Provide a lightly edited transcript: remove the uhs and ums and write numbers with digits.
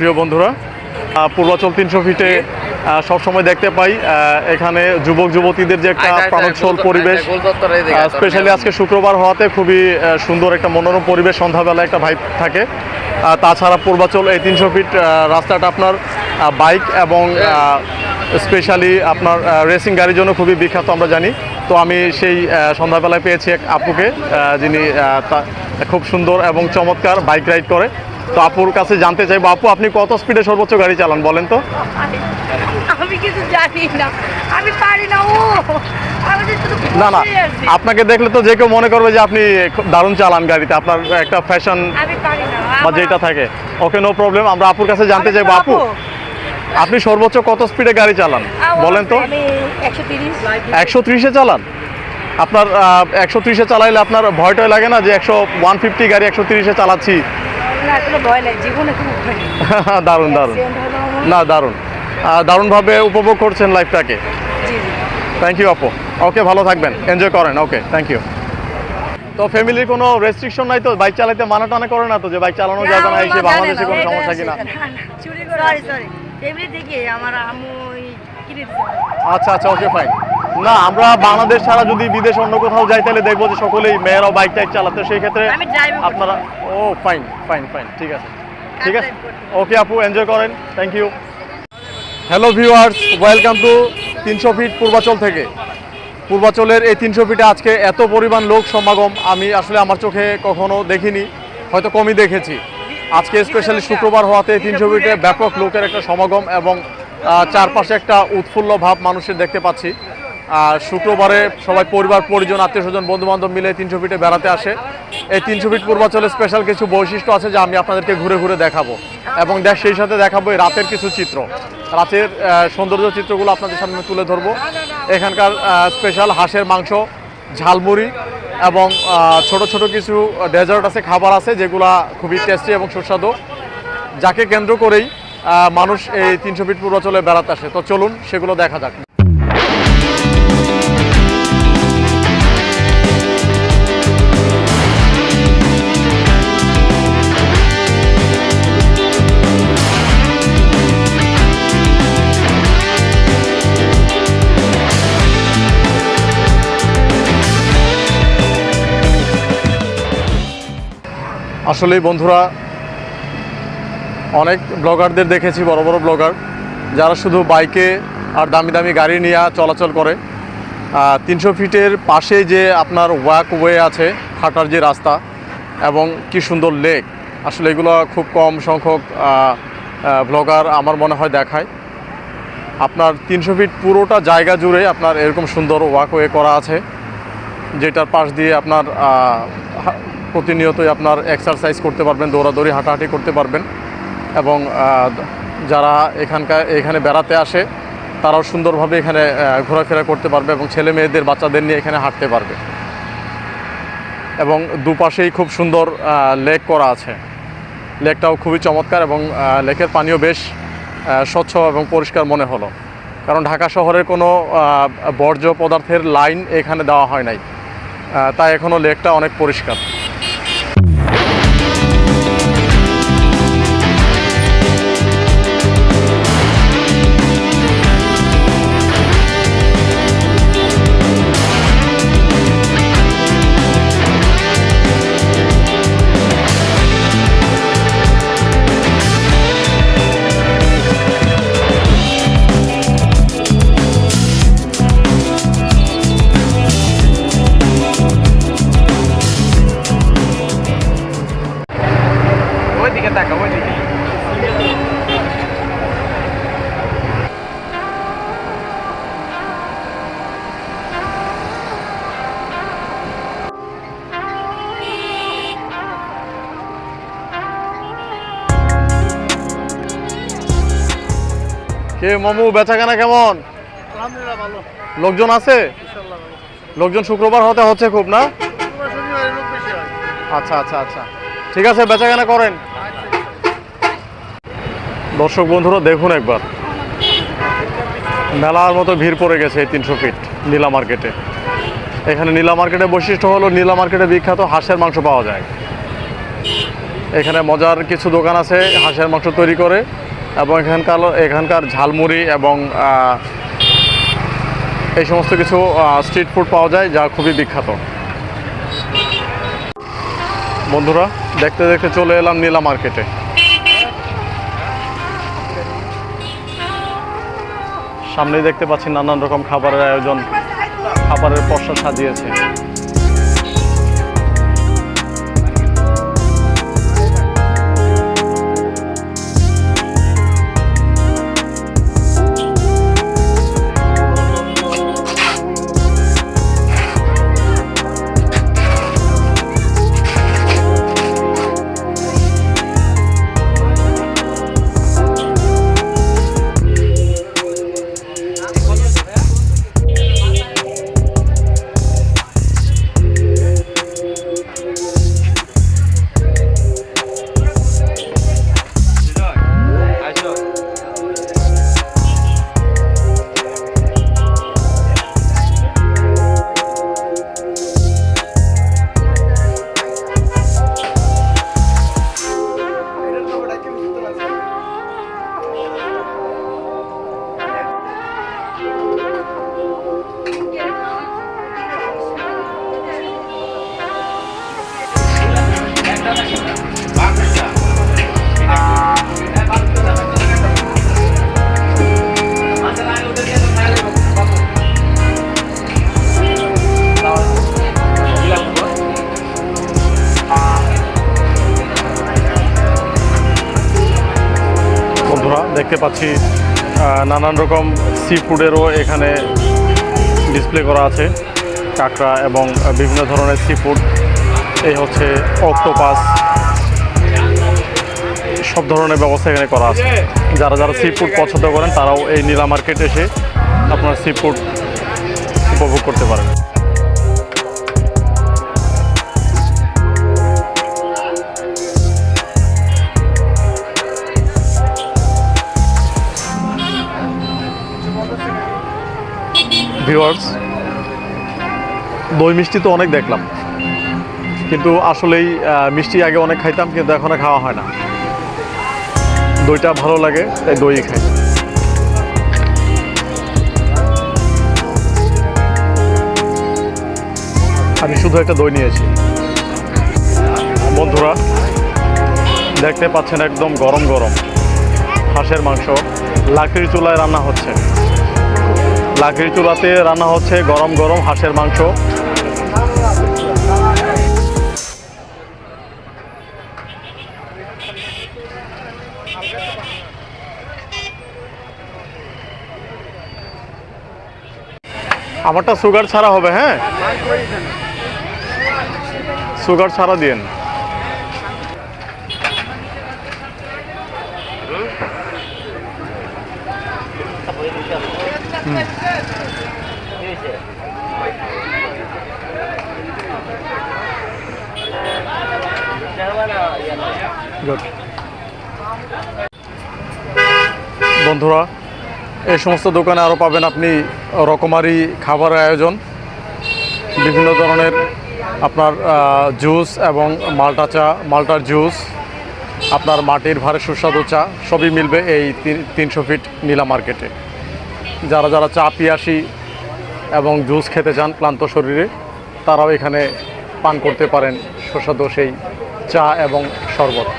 প্রিয় বন্ধুরা, পূর্বাচল 300 ফিটে সবসময় দেখতে পাই এখানে যুবক যুবতীদের যে একটা প্রাণোচ্ছল পরিবেশ, স্পেশালি আজকে শুক্রবার হওয়াতে খুবই সুন্দর একটা মনোরম পরিবেশ, সন্ধ্যাবেলা একটা ভাইব থাকে। তাছাড়া পূর্বাচল এই 300 ফিট রাস্তাটা আপনার বাইক এবং স্পেশালি আপনার রেসিং গাড়ির জন্য খুবই বিখ্যাত আমরা জানি। তো আমি সেই সন্ধ্যাবেলায় পেয়েছি এক আপুকে, যিনি খুব সুন্দর এবং চমৎকার বাইক রাইড করে। তো আপুর কাছে জানতে চাইবো, আপু আপনি কত স্পিডে সর্বোচ্চ গাড়ি চালান বলেন তো? আমি কিছু জানি না, আমি পারি না। না না, আপনাকে দেখলে তো যে কেউ মনে করবে যে আপনি দারুণ চালান গাড়িতে, আপনার একটা ফ্যাশন বা যেটা থাকে। ওকে, নো প্রবলেম। আমরা আপুর কাছে জানতে চাইবো, আপু আপনি সর্বোচ্চ কত স্পিডে গাড়ি চালান বলেন তো? 130-এ চালান? আপনার 130-এ চালাইলে আপনার ভয়টয় লাগে না যে 150 গাড়ি 130-এ চালাচ্ছি? দারুণ দারুণ, না দারুণ, দারুণভাবে উপভোগ করছেন লাইফটাকে। থ্যাংক ইউ আপু। ওকে, ভালো থাকবেন, এনজয় করেন। ওকে, থ্যাংক ইউ। তো ফ্যামিলির কোনো রেস্ট্রিকশন নাই তো? বাইক চালাইতে মানা টানা করে না তো যে বাইক চালানো যাবে না? এসে বাংলাদেশে কোনো সমস্যা কিনা? আচ্ছা আচ্ছা, ওকে ফাইন। না, আমরা বাংলাদেশ ছাড়া যদি বিদেশ অন্য কোথাও যাই তাহলে দেখবো যে সকলেই মেয়েরাও বাইক টাইক চালাতে, সেই ক্ষেত্রে আপনারা ফাইন ফাইন ফাইন, ঠিক আছে ঠিক আছে। ওকে আপু, এনজয় করেন, thank you. Hello viewers, welcome to 300 feet Purbachal থেকে। পূর্বাচলের এই 300 ফিটে আজকে এত পরিমাণ লোক সমাগম আমি আসলে আমার চোখে কখনো দেখিনি, হয়তো কমই দেখেছি। আজকে স্পেশালি শুক্রবার হওয়াতে 300 ফিটে ব্যাপক লোকের একটা সমাগম এবং চারপাশে একটা উৎফুল্ল ভাব মানুষের দেখতে পাচ্ছি। শুক্রবারে সবাই পরিবার পরিজন আত্মীয় স্বজন বন্ধু বান্ধব মিলে 300 ফিটে বেড়াতে আসে। এই 300 ফিট পূর্বাচলের স্পেশাল কিছু বৈশিষ্ট্য আছে যা আমি আপনাদেরকে ঘুরে ঘুরে দেখাবো, এবং সেই সাথে দেখাবো এই রাতের কিছু চিত্র, রাতের সৌন্দর্য চিত্রগুলো আপনাদের সামনে তুলে ধরবো। এখানকার স্পেশাল হাঁসের মাংস, ঝালমুড়ি এবং ছোট ছোট কিছু ডেজার্ট আছে, খাবার আছে যেগুলো খুবই টেস্টি এবং সুস্বাদু, যাকে কেন্দ্র করেই মানুষ এই 300 ফিট পূর্বাচলে বেড়াতে আসে। তো চলুন সেগুলো দেখা যাক। আসলেই বন্ধুরা, অনেক ব্লগারদের দেখেছি, বড় বড় ব্লগার যারা শুধু বাইকে আর দামি দামি গাড়ি নিয়ে চলাচল করে। 300 ফিটের পাশে যে আপনার ওয়াকওয়ে আছে, হাঁটার যে রাস্তা, এবং কি সুন্দর লেক, আসলে এগুলো খুব কম সংখ্যক ব্লগার আমার মনে হয় দেখায়। আপনার 300 ফিট পুরোটা জায়গা জুড়ে আপনার এরকম সুন্দর ওয়াকওয়ে করা আছে, যেটার পাশ দিয়ে আপনার প্রতিনিয়তই আপনার এক্সারসাইজ করতে পারবেন, দৌড়াদৌড়ি হাঁটাহাঁটি করতে পারবেন, এবং যারা এখানে বেড়াতে আসে তারাও সুন্দরভাবে এখানে ঘোরাফেরা করতে পারবে এবং ছেলে মেয়েদের বাচ্চাদের নিয়ে এখানে হাঁটতে পারবে। এবং দুপাশেই খুব সুন্দর লেক করা আছে, লেকটাও খুবই চমৎকার, এবং লেকের পানিও বেশ স্বচ্ছ এবং পরিষ্কার মনে হলো, কারণ ঢাকা শহরের কোনো বর্জ্য পদার্থের লাইন এখানে দেওয়া হয় নাই, তাই এখনও লেকটা অনেক পরিষ্কার। কে মামু, বেচাকেনা কেমন? আলহামদুলিল্লাহ ভালো। লোকজন আছে? লোকজন শুক্রবার হচ্ছে খুব, না? আচ্ছা আচ্ছা আচ্ছা, ঠিক আছে, বেচাকেনা করেন। দর্শক বন্ধুরা দেখুন একবার, মেলার মতো ভিড় পড়ে গেছে এই 300 ফিট নীলা মার্কেটে। এখানে নীলা মার্কেটের বৈশিষ্ট্য হলো নীলা মার্কেটে বিখ্যাত হাঁসের মাংস পাওয়া যায়। এখানে মজার কিছু দোকান আছে হাঁসের মাংস তৈরি করে, এবং এখানকার ঝালমুড়ি এবং এই সমস্ত কিছু স্ট্রিট ফুড পাওয়া যায় যা খুবই বিখ্যাত। বন্ধুরা, দেখতে দেখতে চলে এলাম নীলা মার্কেটে। সামনেই দেখতে পাচ্ছি নানান রকম খাবারের আয়োজন, খাবারের পসরা সাজিয়েছে। দেখতে পাচ্ছি নানান রকম সি ফুডেরও এখানে ডিসপ্লে করা আছে, কাঁকড়া এবং বিভিন্ন ধরনের সি ফুড। এই হচ্ছে অক্টোপাস, সব ধরনের ব্যবস্থা এখানে করা আছে। যারা যারা সি ফুড পছন্দ করেন তারাও এই নীলা মার্কেট এসে আপনার সি ফুড উপভোগ করতে পারেন। ভিউয়ার্স, দই মিষ্টি তো অনেক দেখলাম, কিন্তু আসলেই মিষ্টি আগে অনেক খাইতাম, কিন্তু এখন খাওয়া হয় না। দইটা ভালো লাগে তাই দই খাই। আমি শুধু একটা দই নিয়েছি। বন্ধুরা, দেখতে পাচ্ছেন একদম গরম গরম হাঁসের মাংস লাকড়ির চুলায় রান্না হচ্ছে। লাকড়ির চুলাতে রান্না হচ্ছে গরম গরম হাঁসের মাংস। আমারটা সুগার ছাড়া হবে, হ্যাঁ সুগার ছাড়া দিন। বন্ধুরা, এই সমস্ত দোকানে আরও পাবেন আপনি রকমারি খাবারের আয়োজন, বিভিন্ন ধরনের আপনার জুস এবং মাল্টার জুস, আপনার মাটির ভারে সুস্বাদু চা, সবই মিলবে এই 300 ফিট নীলা মার্কেটে। যারা যারা চা পিয়াসী এবং জুস খেতে চান ক্লান্ত শরীরে, তারাও এখানে পান করতে পারেন সুস্বাদু সেই চা এবং শরবত।